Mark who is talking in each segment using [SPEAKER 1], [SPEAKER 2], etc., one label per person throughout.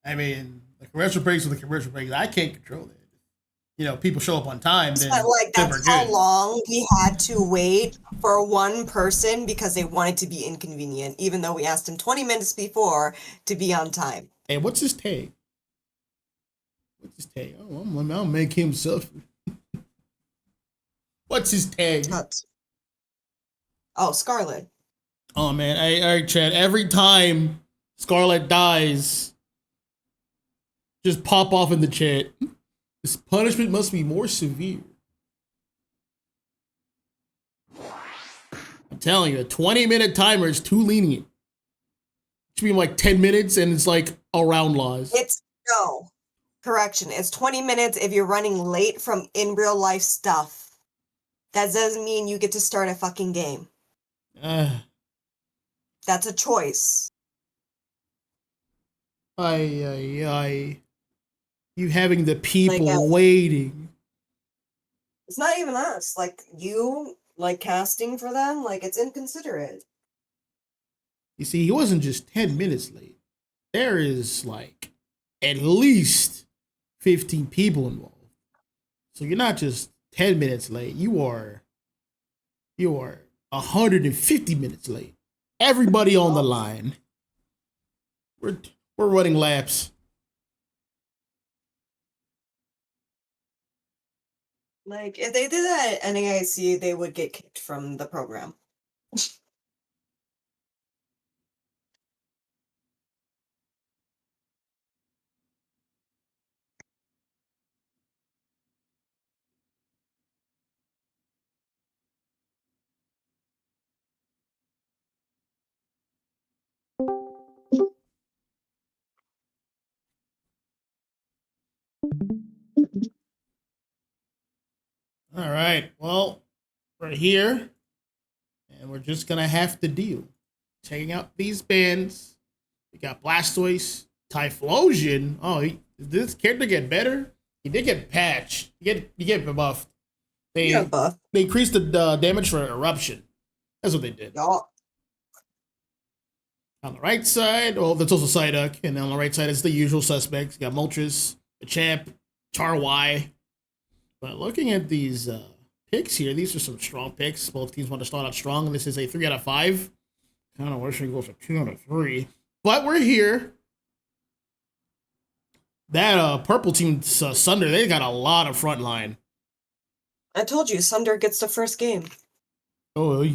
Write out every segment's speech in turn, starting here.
[SPEAKER 1] I mean, the commercial breaks are the commercial breaks. I can't control it. You know, people show up on time,
[SPEAKER 2] But like
[SPEAKER 1] then we're
[SPEAKER 2] that's how
[SPEAKER 1] good.
[SPEAKER 2] long we had to wait for one person because they wanted to be inconvenient, even though we asked them 20 minutes before to be on time.
[SPEAKER 1] Hey, what's his tag? What's his tag? I'll make him suffer. What's his tag?
[SPEAKER 2] Tut. Oh, Scarlet.
[SPEAKER 1] Oh man, I Chad. Every time Scarlet dies, just pop off in the chat. This punishment must be more severe. I'm telling you, a 20-minute timer is too lenient. It should be like 10 minutes and it's like around laws.
[SPEAKER 2] It's no. Correction. It's 20 minutes if you're running late from in real life stuff. That doesn't mean you get to start a fucking game. That's a choice.
[SPEAKER 1] Ay. You having the people
[SPEAKER 2] Like,
[SPEAKER 1] waiting.
[SPEAKER 2] it's not even us. Like, you, like, casting for them, like, it's inconsiderate.
[SPEAKER 1] You see, he wasn't just 10 minutes late. There is like at least 15 people involved. So you're not just 10 minutes late. You are 150 minutes late. Everybody on the line. We're running laps.
[SPEAKER 2] Like, if they did that at NAIC, they would get kicked from the program.
[SPEAKER 1] All right. Well, we're here and we're just going to have to deal. Checking out these bands. We got Blastoise, Typhlosion. Oh, did this character get better? He did get patched. He get buffed. They
[SPEAKER 2] buff.
[SPEAKER 1] they increased the damage for eruption. That's what they did.
[SPEAKER 2] Y'all.
[SPEAKER 1] On the right side, well, that's also Psyduck, and on the right side is the usual suspects. You got Moltres, Machamp, Charwai. But looking at these picks here, these are some strong picks. Both teams want to start out strong, and this is a 3 out of 5. Kind of wishing it goes for 2 out of 3. But we're here. That purple team, Sunder, they got a lot of front line.
[SPEAKER 2] I told you, Sunder gets the first game.
[SPEAKER 1] Oh,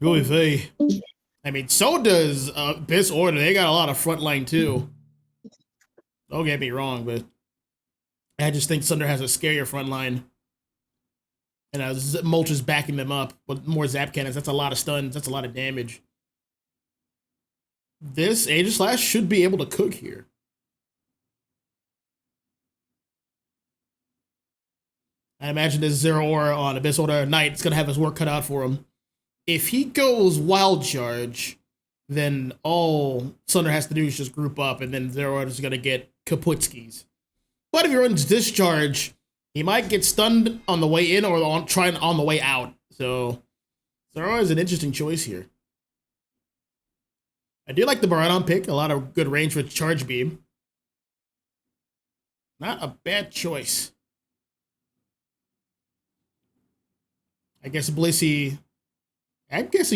[SPEAKER 1] they. I mean, so does Abyss Order. They got a lot of front line too. Don't get me wrong, but I just think Sunder has a scarier front line. And Mulch is backing them up with more zap cannons. That's a lot of stuns. That's a lot of damage. This Aegislash should be able to cook here. I imagine this Zero Aura on Abyss Order Knight is going to have his work cut out for him. If he goes Wild Charge, then all Sunder has to do is just group up, and then Zero Aura is going to get Kaputskis. But if he runs Discharge, he might get stunned on the way in or on the way out. So Zero Aura is an interesting choice here. I do like the Baradon pick. A lot of good range with Charge Beam. Not a bad choice. I'm guessing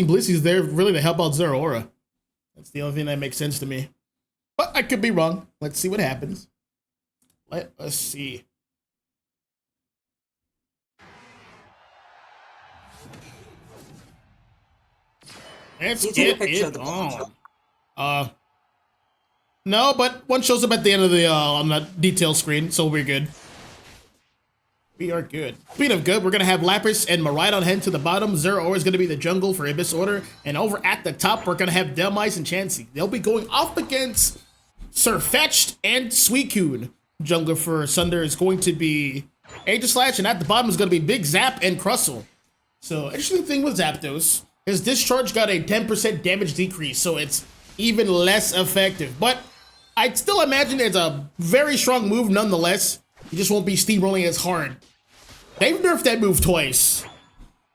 [SPEAKER 1] Blissey's there really to help out Zero Aura. That's the only thing that makes sense to me. But I could be wrong. Let's see what happens. Let us see. Let's get it on. No, but one shows up at the end of the on the detail screen, so we're good. We are good. Speaking of good, we're going to have Lapras and Miraidon head to the bottom. Zero Aura is going to be the jungle for Abyss Order. And over at the top, we're going to have Delmice and Chansey. They'll be going off against Sirfetch'd and Suicune. Jungler for Sunder is going to be Aegislash, and at the bottom is going to be Big Zap and Crustle. So, interesting thing with Zapdos is Discharge got a 10% damage decrease, so it's even less effective. But I'd still imagine it's a very strong move nonetheless. You just won't be steamrolling as hard. They've nerfed that move twice.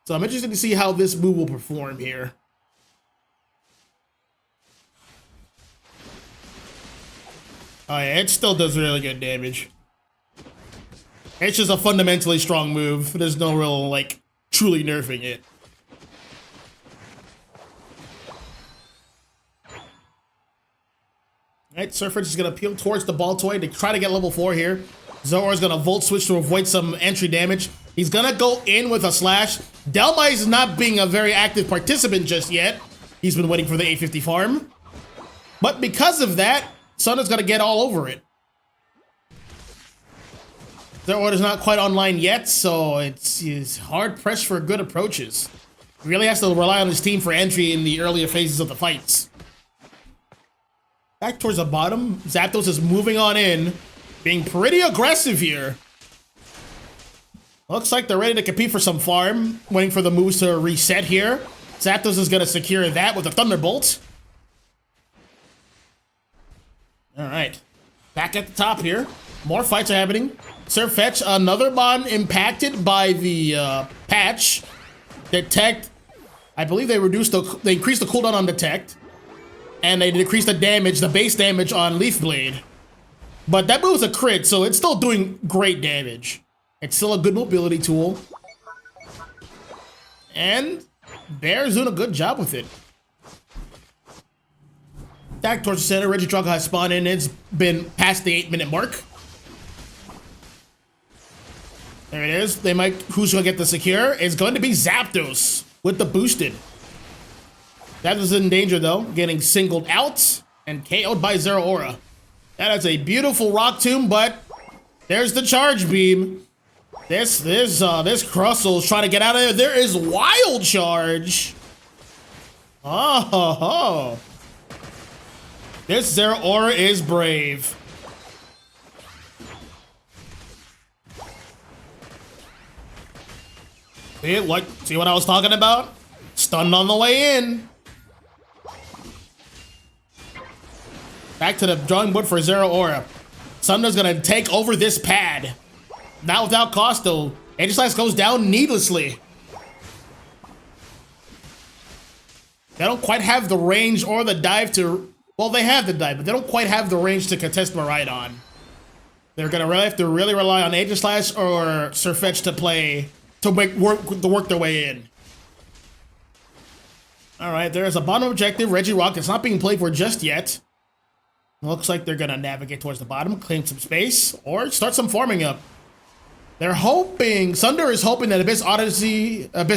[SPEAKER 1] So I'm interested to see how this move will perform here. Oh yeah, it still does really good damage. It's just a fundamentally strong move. There's no real, like, truly nerfing it. Alright, Surfetch is going to peel towards the ball toy to try to get level 4 here. Zoroark is going to Volt Switch to avoid some entry damage. He's going to go in with a slash. Dhelmise is not being a very active participant just yet. He's been waiting for the 850 farm. But because of that, Sunder's going to get all over it. Zoroark is not quite online yet, so it's hard pressed for good approaches. He really has to rely on his team for entry in the earlier phases of the fights. Back towards the bottom, Zapdos is moving on in, being pretty aggressive here. Looks like they're ready to compete for some farm, waiting for the moves to reset here. Zapdos is going to secure that with a Thunderbolt. Alright, back at the top here. More fights are happening. Surfetch, another Mon impacted by the patch. Detect, I believe they increased the cooldown on Detect. And they decreased the damage, the base damage on Leaf Blade. But that move's a crit, so it's still doing great damage. It's still a good mobility tool. And Bear's doing a good job with it. Back towards the center, Regidrago has spawned in. It's been past the 8-minute mark. There it is. They might. Who's gonna get the secure? It's going to be Zapdos with the boosted. Zapdos is in danger though, getting singled out and KO'd by Zeraora. That is a beautiful rock tomb, but there's the charge beam. This Crustle is trying to get out of there. There is Wild Charge. Oh. This Zeraora is brave. See what I was talking about? Stunned on the way in. Back to the drawing board for Zeraora. Sunder's gonna take over this pad. Not without cost though. Aegislash goes down needlessly. They don't quite have the range or the dive to... Well, they have the dive, but they don't quite have the range to contest Miraidon. They're gonna really have to rely on Aegislash or Surfetch to play... to work their way in. Alright, there's a bottom objective, Regirock. It's not being played for just yet. Looks like they're gonna navigate towards the bottom, claim some space, or start some farming up. They're hoping, Sunder is hoping that Abyss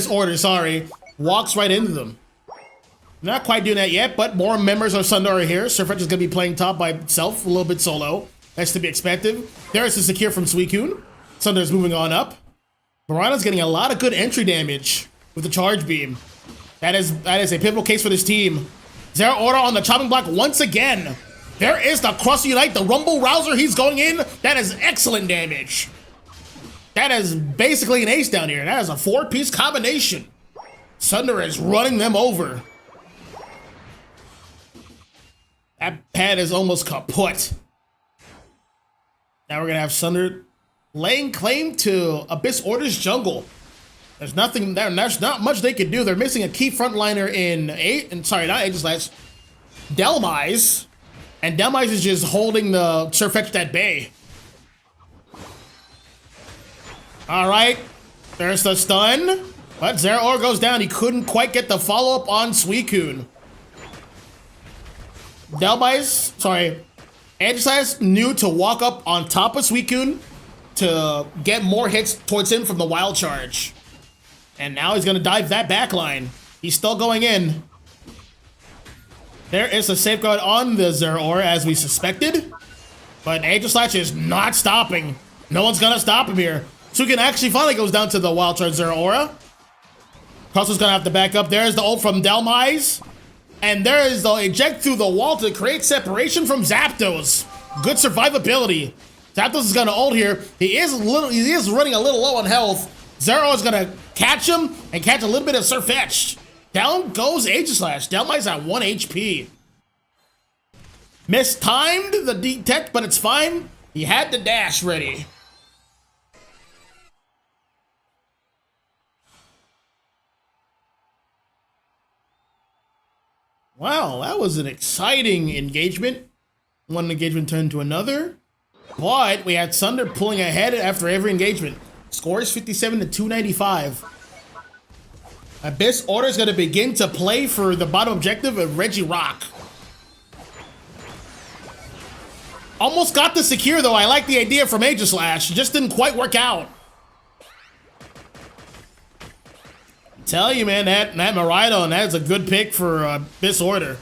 [SPEAKER 1] Order, walks right into them. Not quite doing that yet, but more members of Sunder are here. Surfetch is gonna be playing top by himself, a little bit solo. That's to be expected. There is a secure from Suicune. Sunder is moving on up. Miraidon's getting a lot of good entry damage with the charge beam. That is a pivotal case for this team. Zeraora on the chopping block once again. There is the Cross Unite, the Rumble Rouser. He's going in. That is excellent damage. That is basically an ace down here. That is a 4-piece combination. Sunder is running them over. That pad is almost kaput. Now we're gonna have Sunder laying claim to Abyss Order's jungle. There's nothing there. There's not much they could do. They're missing a key frontliner in Dhelmise. And Dhelmise is just holding the Surfetch at bay. Alright. There's the stun. But Zeraora goes down. He couldn't quite get the follow-up on Suicune. Aegislash knew to walk up on top of Suicune to get more hits towards him from the Wild Charge. And now he's going to dive that back line. He's still going in. There is a safeguard on the Zeraora as we suspected. But Aegislash is not stopping. No one's going to stop him here. Suicune actually finally goes down to the Wild Charge Zeraora. Crustle's going to have to back up. There's the ult from Dhelmise. And there is the eject through the wall to create separation from Zapdos. Good survivability. Zapdos is going to ult here. He is running a little low on health. Zeraora is going to catch him and catch a little bit of Surfetch. Down goes Aegislash. Dhelmise at 1 HP. Mistimed the detect, but it's fine. He had the dash ready. Wow, that was an exciting engagement. One engagement turned to another. But we had Sunder pulling ahead after every engagement. Score is 57 to 295. Abyss Order is going to begin to play for the bottom objective of Reggie Rock. Almost got the secure though. I like the idea from Aegislash. It just didn't quite work out. Tell you, man, that Miraidon, that is a good pick for Abyss Order.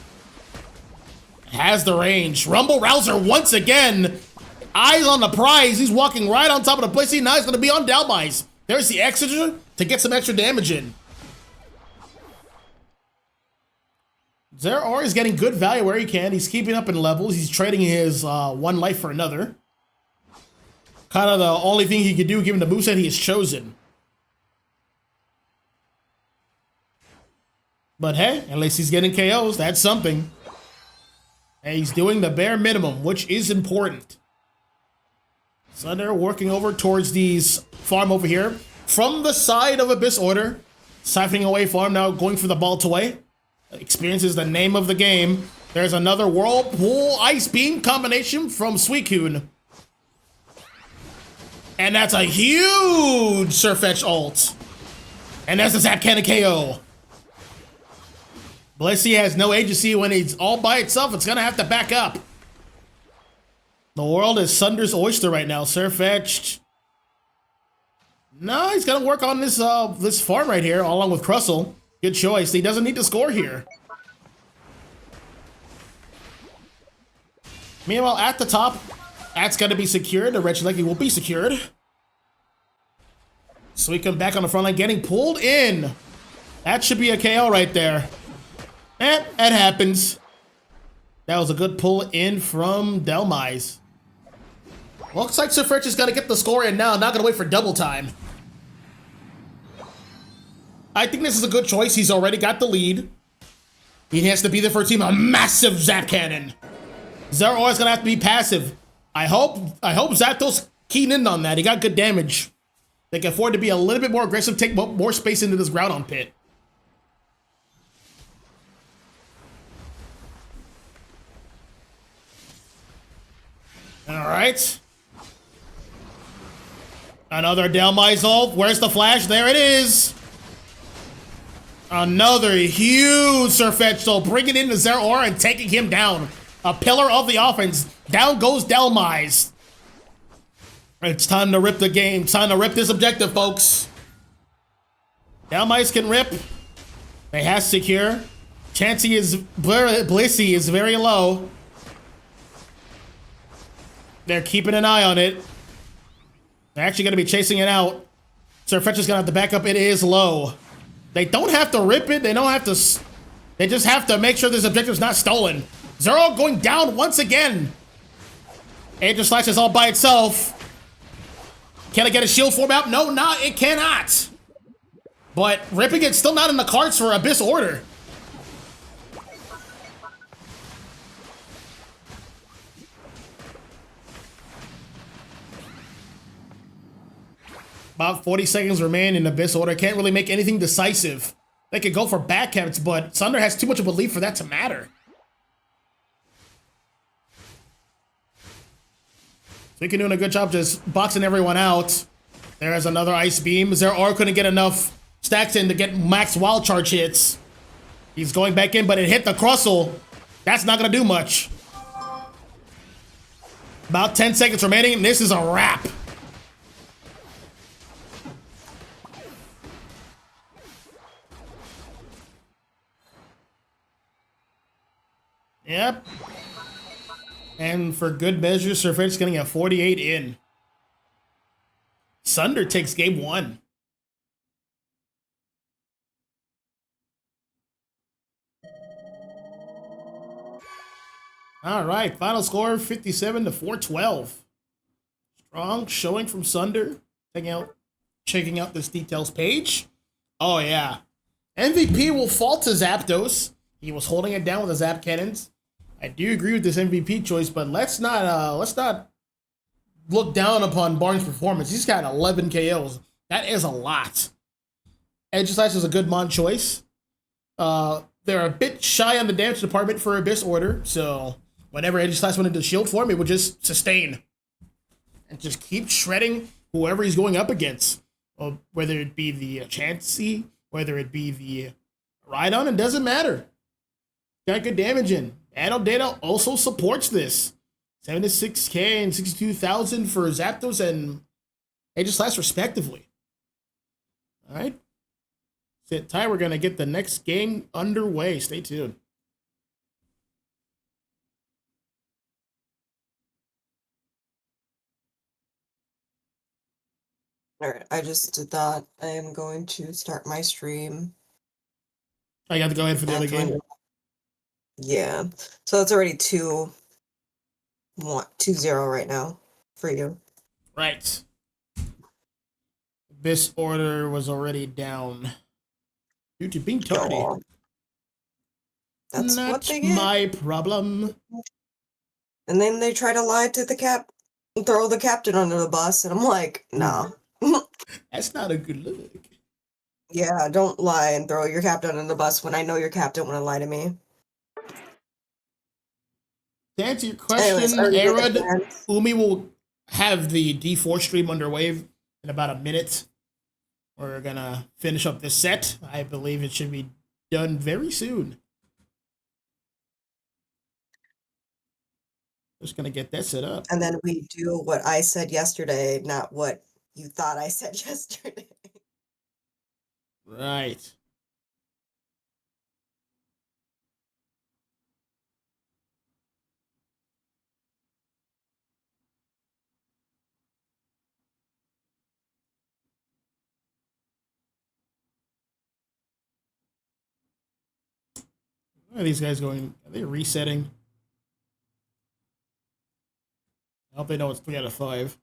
[SPEAKER 1] Has the range. Rumble Rouser once again. Eyes on the prize. He's walking right on top of the place. Now he's going to be on Dalmise. There's the Exeter to get some extra damage in. Zeraora is getting good value where he can. He's keeping up in levels. He's trading his one life for another. Kind of the only thing he could do given the moveset he has chosen. But hey, at least he's getting KOs. That's something. And he's doing the bare minimum, which is important. Sunder working over towards these farm over here. From the side of Abyss Order. Siphoning away farm now, going for the Bolt Away. Experience is the name of the game. There's another Whirlpool Ice Beam combination from Suicune. And that's a huge Surfetch ult. And that's the Zap Cannon KO. Blissey has no agency when he's all by itself. It's going to have to back up. The world is Sunder's oyster right now. Surfetched. No, he's going to work on this this farm right here, along with Crustle. Good choice. He doesn't need to score here. Meanwhile, at the top, that's going to be secured. The Regieleki will be secured. So we come back on the front line, getting pulled in. That should be a KO right there. That happens. That was a good pull in from Dalmise. Looks like Surfetch is going to get the score in now. Not going to wait for double time. I think this is a good choice. He's already got the lead. He has to be there for a team. A massive Zap Cannon. Zeraora is going to have to be passive. I hope Zapdos keying in on that. He got good damage. They can afford to be a little bit more aggressive, take more space into this Groudon pit. All right. Another Dalmise ult. Where's the flash? There it is. Another huge Surfetch ult, bringing in the Zeraora and taking him down. A pillar of the offense. Down goes Dalmise. It's time to rip the game. Time to rip this objective, folks. Dalmise can rip. They have secure. Chansey is Blissey is very low. They're keeping an eye on it. They're actually going to be chasing it out. Surfetch is going to have to back up. It is low. They don't have to rip it. They don't have to. They just have to make sure this objective is not stolen. Zero going down once again. Aegislash is all by itself. Can it get a shield form out? No, it cannot. But ripping it's still not in the cards for Abyss Order. About 40 seconds remain in Abyss Order. Can't really make anything decisive. They could go for backcaps, but Sunder has too much of a lead for that to matter. So he can doing a good job just boxing everyone out. There's another Ice Beam. Zeraora couldn't get enough stacks in to get max Wild Charge hits. He's going back in, but it hit the Crustle. That's not going to do much. About 10 seconds remaining, and this is a wrap. Yep. And for good measure, Surfetch getting a 48 in. Sunder takes game 1. All right, final score 57 to 412. Strong showing from Sunder. Checking out this details page. Oh yeah. MVP will fall to Zapdos. He was holding it down with the Zap Cannons. I do agree with this MVP choice, but let's not look down upon Barnes' performance. He's got 11 KOs. That is a lot. Aegislash is a good Mon choice. They're a bit shy on the damage department for Abyss Order, so Whenever Aegislash went into shield form, it would just sustain and just keep shredding whoever he's going up against. Whether it be the Chansey, whether it be the Rhydon, it doesn't matter. Got good damage in. Adult Data also supports this. 76k and 62,000 for Zapdos and Aegislash respectively. All right. Sit tight. We're going to get the next game underway. Stay tuned.
[SPEAKER 2] Alright, I just did that. I am going to start my stream.
[SPEAKER 1] I got to go ahead for the other game.
[SPEAKER 2] Yeah. So it's already 2-0 right now for you.
[SPEAKER 1] Right. This order was already down due to being tardy.
[SPEAKER 2] Oh, that's
[SPEAKER 1] not
[SPEAKER 2] what they get.
[SPEAKER 1] My problem.
[SPEAKER 2] And then they try to lie to the throw the captain under the bus, and I'm like, nah.
[SPEAKER 1] That's not a good look.
[SPEAKER 2] Yeah, don't lie and throw your captain under the bus when I know your captain wouldn't lie to me.
[SPEAKER 1] To answer your question, Arad, Umi will have the D4 stream underway in about a minute. We're gonna finish up this set. I believe it should be done very soon. Just gonna get that set up.
[SPEAKER 2] And then we do what I said yesterday, not what you thought I said yesterday.
[SPEAKER 1] Right. Where are these guys going? Are they resetting? I hope they know it's 3 out of 5.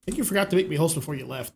[SPEAKER 1] I think you forgot to make me host before you left.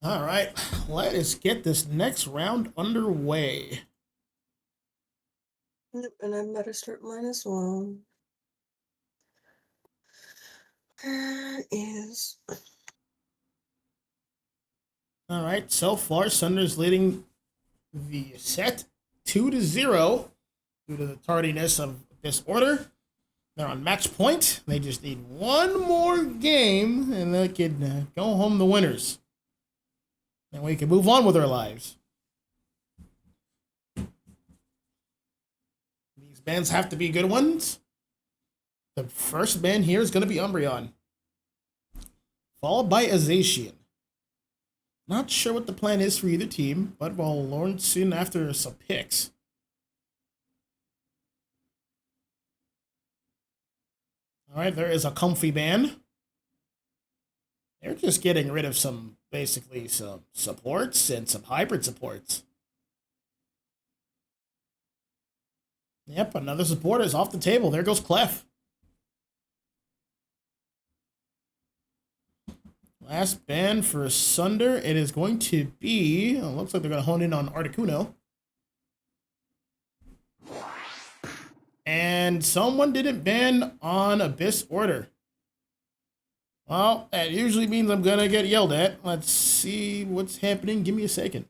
[SPEAKER 1] All right, let us get this next round underway.
[SPEAKER 2] And I better start mine as well. Where is...
[SPEAKER 1] All right, so far Sunder's leading the set 2-0 due to the tardiness of this order. They're on match point. They just need one more game, and they can go home the winners. And we can move on with our lives. These bands have to be good ones. The first band here is going to be Umbreon, followed by Azatian. Not sure what the plan is for either team, but we'll learn soon after some picks. All right, there is a Comfy band. They're just getting rid of basically some supports and some hybrid supports. Yep, another support is off the table. There goes Clef. Last band for Sunder, it is going to be, looks like they're going to hone in on Articuno. And someone didn't ban on Abyss Order. Well, that usually means I'm going to get yelled at. Let's see what's happening. Give me a second.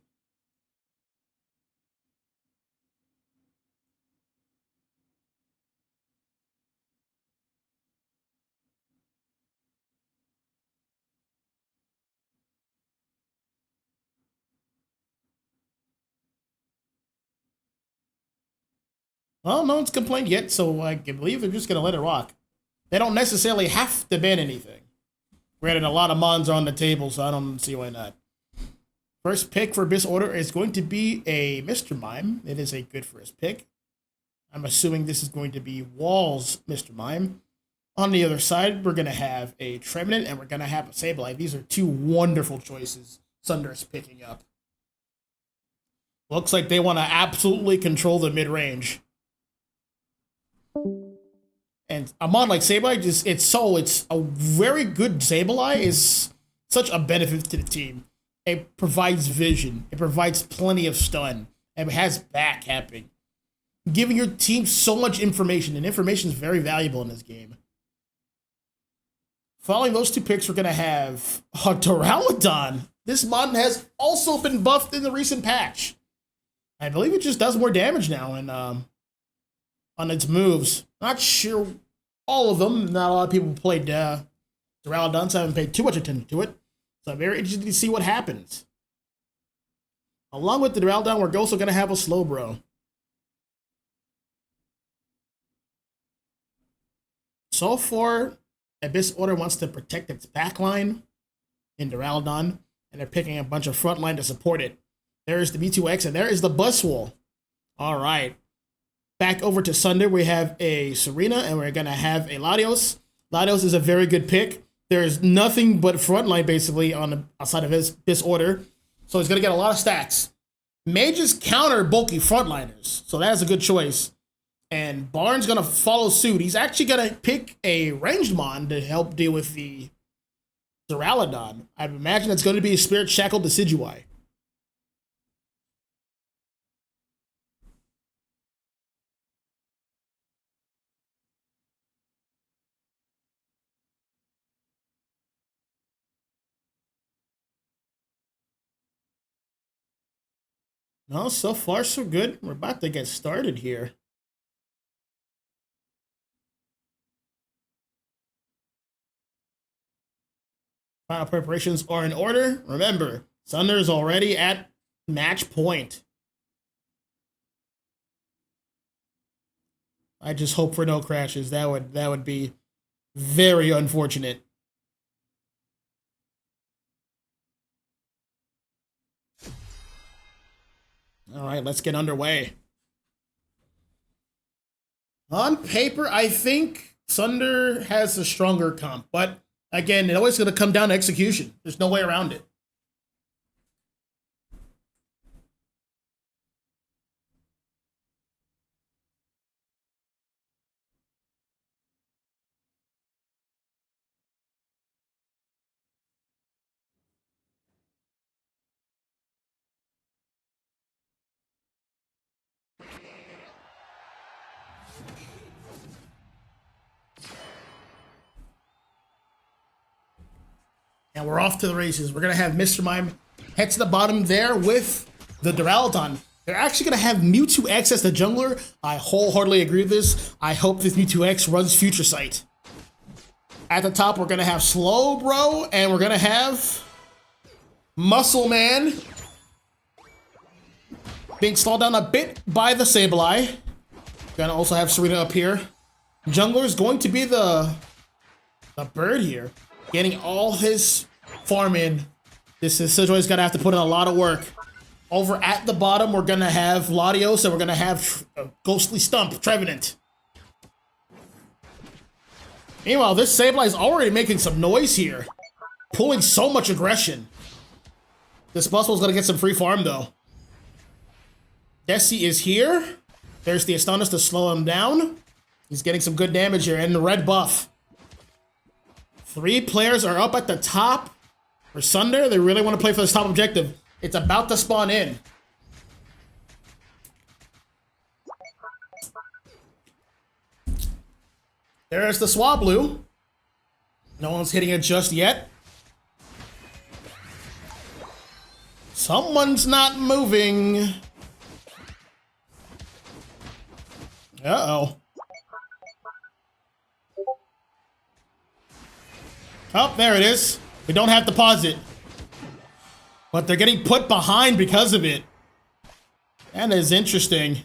[SPEAKER 1] Well, no one's complained yet, so I believe they're just going to let it rock. They don't necessarily have to ban anything. Granted, a lot of mons are on the table, so I don't see why not. First pick for Abyss Order is going to be a Mr. Mime. It is a good first pick. I'm assuming this is going to be Wall's Mr. Mime. On the other side, we're going to have a Trevenant and we're going to have a Sableye. These are two wonderful choices Sunder is picking up. Looks like they want to absolutely control the mid-range. And a mod like Sableye, it's a very good Sableye is such a benefit to the team. It provides vision. It provides plenty of stun. And it has back capping. Giving your team so much information, and information is very valuable in this game. Following those two picks, we're going to have a Duraludon. This mod has also been buffed in the recent patch. I believe it just does more damage now and on its moves. Not sure all of them. Not a lot of people played Duraludon, so I haven't paid too much attention to it. So I'm very interested to see what happens. Along with the Duraludon, we're also going to have a Slowbro. So far, Abyss Order wants to protect its backline in Duraludon, and they're picking a bunch of frontline to support it. There is the B2X, and there is the Buzzwole. All right. Back over to Sunder, we have a Serena, and we're going to have a Latios. Latios is a very good pick. There's nothing but frontline, basically, on the outside of this order. So he's going to get a lot of stats. Mages counter bulky frontliners, so that is a good choice. And Barnes going to follow suit. He's actually going to pick a ranged mon to help deal with the Duraludon. I imagine it's going to be a Spirit Shackle Decidueye. No, so far so good. We're about to get started here. Final preparations are in order. Remember, Sunder is already at match point. I just hope for no crashes. That would be very unfortunate. All right, let's get underway. On paper, I think Sunder has a stronger comp, but again, it's always going to come down to execution. There's no way around it. And we're off to the races. We're going to have Mr. Mime head to the bottom there with the Duraludon. They're actually going to have Mewtwo X as the jungler. I wholeheartedly agree with this. I hope this Mewtwo X runs Future Sight. At the top, we're going to have Slowbro, and we're going to have Muscle Man being slowed down a bit by the Sableye. Going to also have Serena up here. Jungler is going to be the bird here, getting all his farm in. This is Sidgeway's going to have to put in a lot of work. Over at the bottom, we're going to have Latios, and we're going to have Ghostly Stump, Trevenant. Meanwhile, this Sableye is already making some noise here. Pulling so much aggression. This Buzzwole's going to get some free farm, though. Desi is here. There's the Astonis to slow him down. He's getting some good damage here, and the red buff. 3 players are up at the top. For Sunder, they really want to play for this top objective. It's about to spawn in. There's the Swablu. No one's hitting it just yet. Someone's not moving. Uh-oh. Oh, there it is. We don't have to pause it. But they're getting put behind because of it. That is interesting.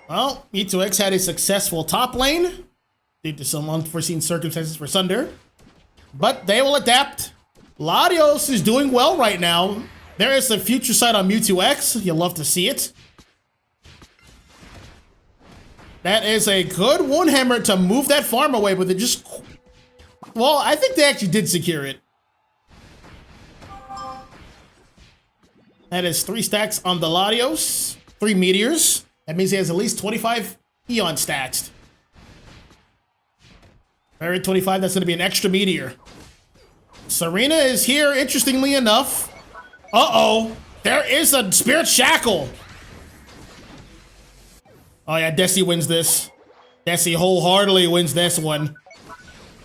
[SPEAKER 1] Well, Mewtwo X had a successful top lane due to some unforeseen circumstances for Sunder. But they will adapt. Latios is doing well right now. There is a future sight on Mewtwo X. You'll love to see it. That is a good Woundhammer to move that farm away, but they just... Well, I think they actually did secure it. That is 3 stacks on the Latios. 3 meteors. That means he has at least 25 Eon stacks. Very 25, that's going to be an extra meteor. Serena is here, interestingly enough. Uh-oh. There is a Spirit Shackle. Oh yeah, Desi wins this. Desi wholeheartedly wins this one.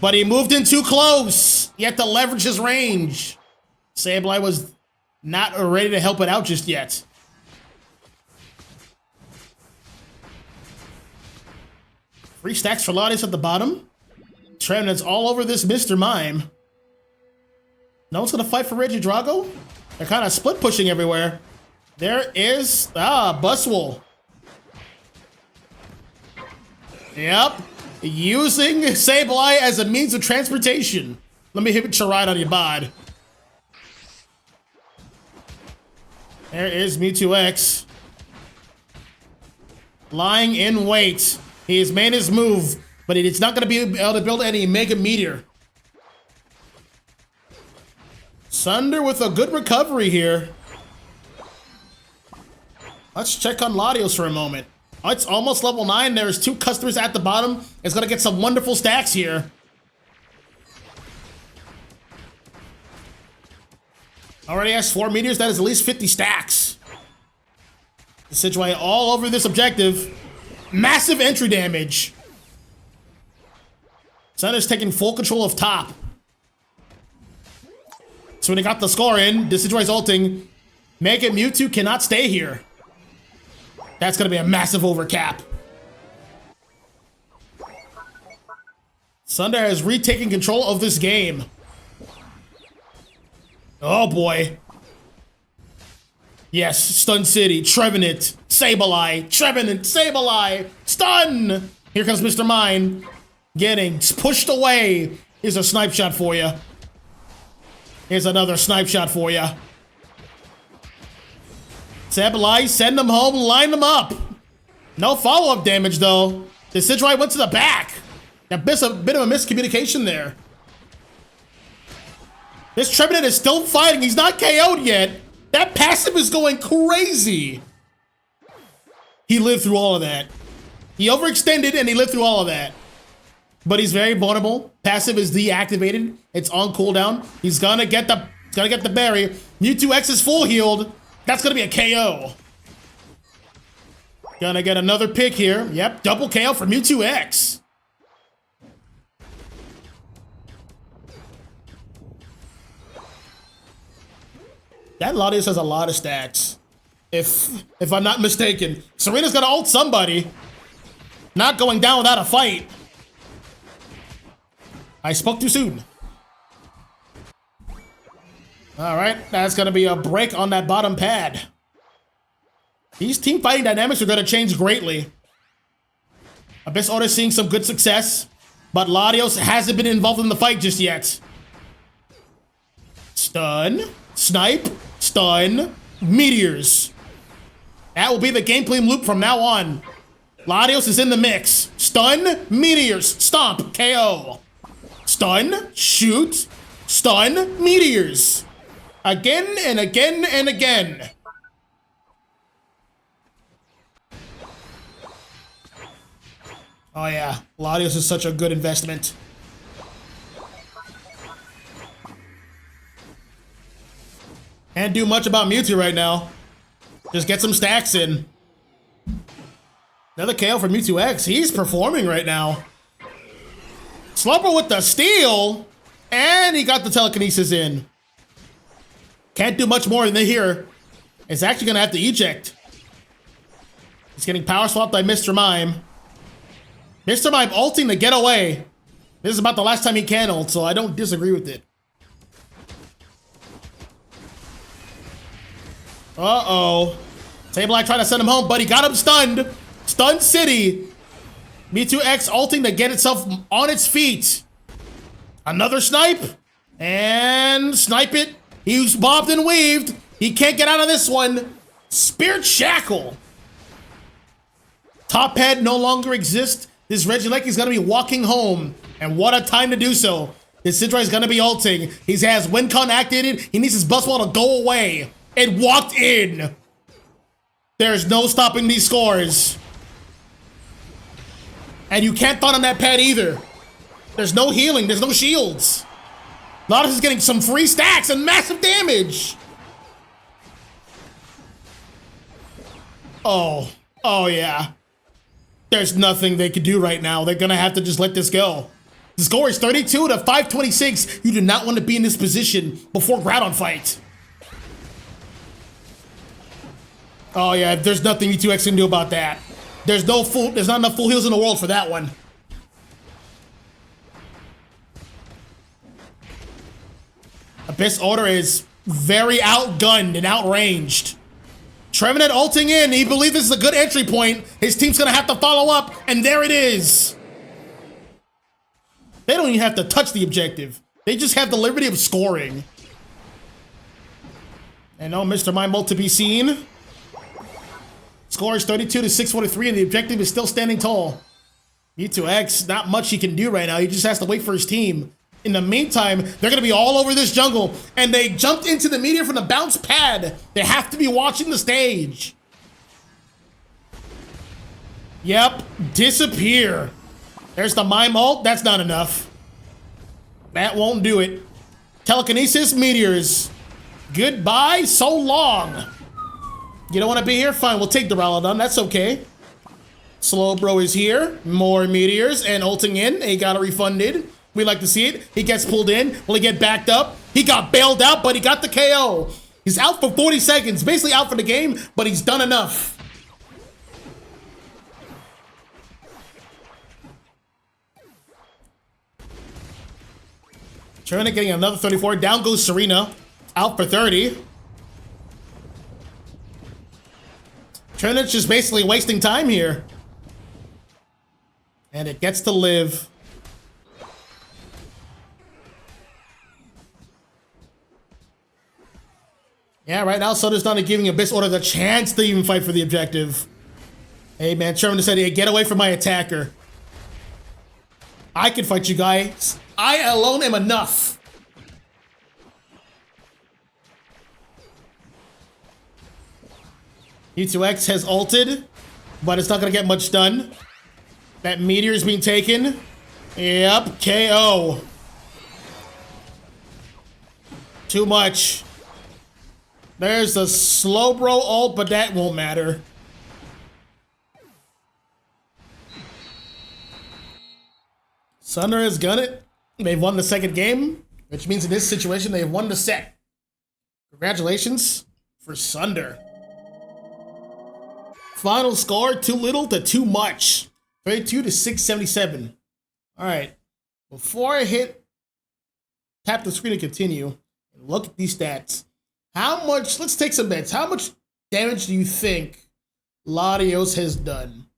[SPEAKER 1] But he moved in too close. He had to leverage his range. Sableye was not ready to help it out just yet. Three stacks for Latios at the bottom. Trevenant's all over this Mr. Mime. No one's gonna fight for Regidrago? They're kind of split pushing everywhere. There is Buzzwole. Yep. Using Sableye as a means of transportation. Let me hit your ride on your bod. There is Mewtwo X. Lying in wait. He has made his move, but it's not going to be able to build any Mega Meteor. Sunder with a good recovery here. Let's check on Latios for a moment. Oh, it's almost level 9. There's 2 customers at the bottom. It's going to get some wonderful stacks here. Already has 4 meteors. That is at least 50 stacks. Sidgeway all over this objective. Massive entry damage. Sunder's taking full control of top. So when they got the score in, this Sidgeway's ulting. Mega Mewtwo cannot stay here. That's going to be a massive overcap. Sunder has retaken control of this game. Oh boy. Yes, Stun City, Trevenant, Sableye, Trevenant, Sableye, Stun! Here comes Mr. Mime. Getting pushed away. Here's a snipe shot for you. Here's another snipe shot for you. Sableye, send them home, line them up. No follow-up damage, though. The Sidgeway went to the back. A bit of a miscommunication there. This Trevenant is still fighting. He's not KO'd yet. That passive is going crazy. He lived through all of that. He overextended and he lived through all of that. But he's very vulnerable. Passive is deactivated. It's on cooldown. He's gonna get the berry. Mewtwo X is full healed. That's gonna be a KO. Gonna get another pick here. Yep, double KO for Mewtwo X. That Latios has a lot of stats. If I'm not mistaken. Serena's gonna ult somebody. Not going down without a fight. I spoke too soon. Alright, that's gonna be a break on that bottom pad. These team fighting dynamics are gonna change greatly. Abyss Order seeing some good success, but Latios hasn't been involved in the fight just yet. Stun, snipe, stun, meteors. That will be the gameplay loop from now on. Latios is in the mix. Stun, meteors, stomp, KO. Stun, shoot, stun, meteors. Again and again and again. Oh yeah, Latios is such a good investment. Can't do much about Mewtwo right now. Just get some stacks in. Another KO for Mewtwo X. He's performing right now. Slumber with the steal. And he got the telekinesis in. Can't do much more than here. It's actually going to have to eject. He's getting power swapped by Mr. Mime. Mr. Mime ulting to get away. This is about the last time he can ult, so I don't disagree with it. Uh-oh. Sableye tried to send him home, but he got him stunned. Stun City. Mewtwo X ulting to get itself on its feet. Another snipe. And snipe it. He's bobbed and weaved. He can't get out of this one. Spirit Shackle. Top head no longer exists. This Regieleki is going to be walking home. And what a time to do so. This Sidra is going to be ulting. He has Wincon activated. He needs his Buzzwall to go away. It walked in. There's no stopping these scores. And you can't thought on that pad either. There's no healing. There's no shields. Latios is getting some free stacks and massive damage. Oh. Oh, yeah. There's nothing they can do right now. They're going to have to just let this go. The score is 32 to 526. You do not want to be in this position before Groudon fight. Oh, yeah. There's nothing E2X can do about that. There's not enough full heals in the world for that one. Abyss Order is very outgunned and outranged. Trevenant ulting in. He believes this is a good entry point. His team's going to have to follow up, and there it is. They don't even have to touch the objective. They just have the liberty of scoring. And no Mr. Mime ult to be seen. Score is 32 to 643, and the objective is still standing tall. E2X, not much he can do right now. He just has to wait for his team. In the meantime, they're going to be all over this jungle, and they jumped into the meteor from the bounce pad. They have to be watching the stage. Yep, disappear. There's the Mime ult. That's not enough. That won't do it. Telekinesis, meteors. Goodbye, so long. You don't want to be here? Fine, we'll take the Duraludon. That's okay. Slowbro is here. More meteors and ulting in. He got it refunded. We like to see it. He gets pulled in. Will he get backed up? He got bailed out, but he got the KO. He's out for 40 seconds. Basically out for the game, but he's done enough. Trina getting another 34. Down goes Serena. Out for 30. Trina's just basically wasting time here. And it gets to live. Yeah, right now Sunder's not giving Abyss Order the chance to even fight for the objective. Hey man, Sherman said, hey, get away from my attacker. I can fight you guys. I alone am enough. E2X has ulted, but it's not gonna get much done. That meteor is being taken. Yep, KO. Too much. There's the Slowbro ult, but that won't matter. Sunder has got it. They've won the second game, which means in this situation, they've won the set. Congratulations for Sunder. Final score, too little to too much. 32 to 677. All right. Before I tap the screen to continue, and look at these stats. How much, let's take some bets. How much damage do you think Latios has done?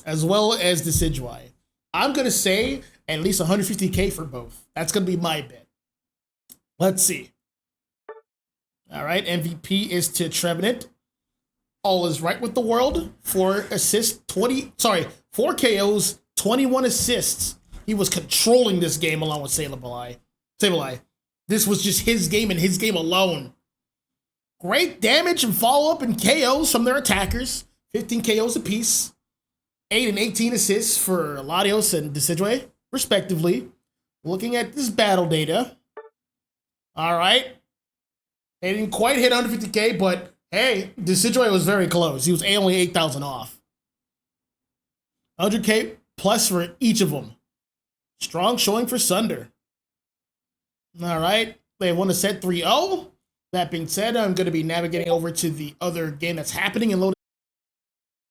[SPEAKER 1] As well as Decidueye. I'm going to say at least 150k for both. That's going to be my bet. Let's see. All right, MVP is to Trevenant. All is right with the world. 4 assists, 4 KOs, 21 assists. He was controlling this game along with Sableye. This was just his game and his game alone. Great damage and follow-up and KOs from their attackers. 15 KOs apiece. 8 and 18 assists for Latios and Decidueye, respectively. Looking at this battle data. All right. They didn't quite hit 150k, but hey, Decidueye was very close. He was only 8,000 off. 100k plus for each of them. Strong showing for Sunder. All right. They won a set 3-0. That being said, I'm going to be navigating over to the other game that's happening and loading.